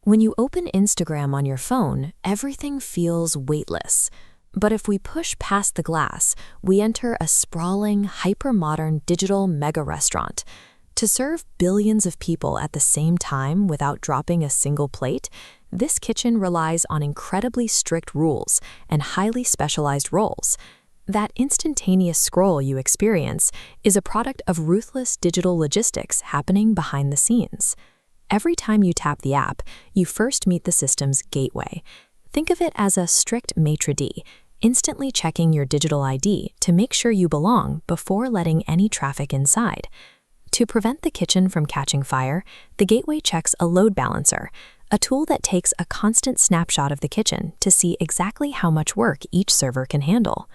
When you open Instagram on your phone, everything feels weightless. But if we push past the glass, we enter a sprawling, hyper-modern digital mega restaurant. To serve billions of people at the same time without dropping a single plate, this kitchen relies on incredibly strict rules and highly specialized roles. That instantaneous scroll you experience is a product of ruthless digital logistics happening behind the scenes. Every time you tap the app, you first meet the system's gateway. Think of it as a strict maitre d', instantly checking your digital ID to make sure you belong before letting any traffic inside. To prevent the kitchen from catching fire, the gateway checks a load balancer, a tool that takes a constant snapshot of the kitchen to see exactly how much work each server can handle.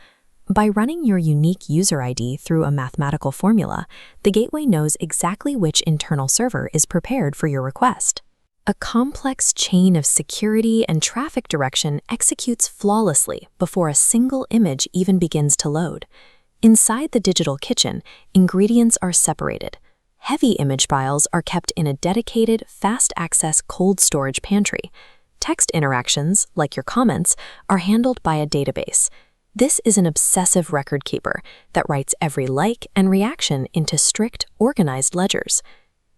By running your unique user ID through a mathematical formula, the gateway knows exactly which internal server is prepared for your request. A complex chain of security and traffic direction executes flawlessly before a single image even begins to load. Inside the digital kitchen, ingredients are separated. Heavy image files are kept in a dedicated, fast-access cold storage pantry. Text interactions, like your comments, are handled by a database. This is an obsessive record keeper that writes every like and reaction into strict, organized ledgers.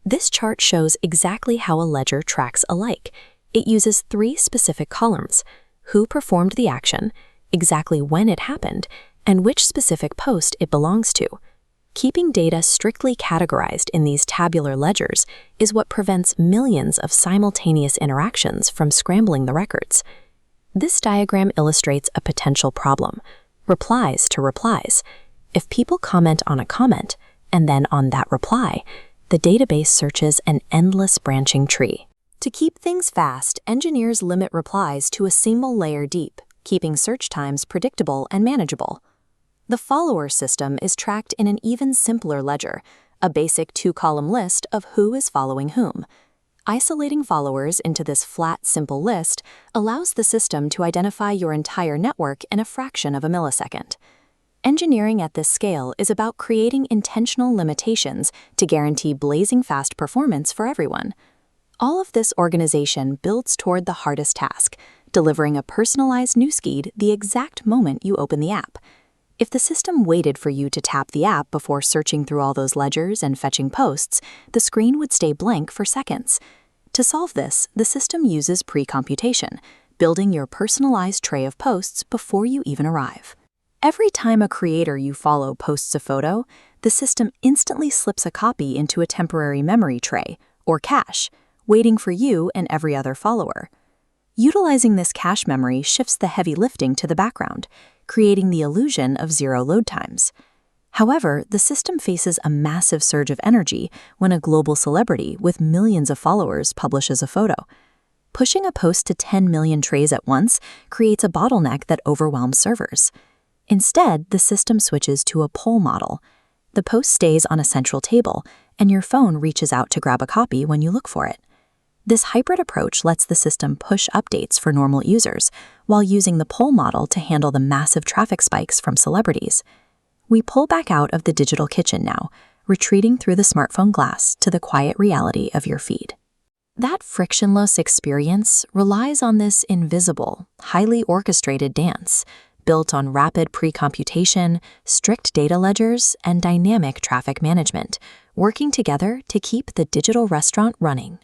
This chart shows exactly how a ledger tracks a like. It uses 3 specific columns: who performed the action, exactly when it happened, and which specific post it belongs to. Keeping data strictly categorized in these tabular ledgers is what prevents millions of simultaneous interactions from scrambling the records. This diagram illustrates a potential problem: replies to replies. If people comment on a comment, and then on that reply, the database searches an endless branching tree. To keep things fast, engineers limit replies to a single layer deep, keeping search times predictable and manageable. The follower system is tracked in an even simpler ledger, a basic 2-column list of who is following whom. Isolating followers into this flat, simple list allows the system to identify your entire network in a fraction of a millisecond. Engineering at this scale is about creating intentional limitations to guarantee blazing fast performance for everyone. All of this organization builds toward the hardest task: delivering a personalized newsfeed the exact moment you open the app. If the system waited for you to tap the app before searching through all those ledgers and fetching posts, the screen would stay blank for seconds. To solve this, the system uses pre-computation, building your personalized tray of posts before you even arrive. Every time a creator you follow posts a photo, the system instantly slips a copy into a temporary memory tray, or cache, waiting for you and every other follower. Utilizing this cache memory shifts the heavy lifting to the background, creating the illusion of zero load times. However, the system faces a massive surge of energy when a global celebrity with millions of followers publishes a photo. Pushing a post to 10 million trays at once creates a bottleneck that overwhelms servers. Instead, the system switches to a pull model. The post stays on a central table, and your phone reaches out to grab a copy when you look for it. This hybrid approach lets the system push updates for normal users while using the pull model to handle the massive traffic spikes from celebrities. We pull back out of the digital kitchen now, retreating through the smartphone glass to the quiet reality of your feed. That frictionless experience relies on this invisible, highly orchestrated dance, built on rapid pre-computation, strict data ledgers, and dynamic traffic management, working together to keep the digital restaurant running.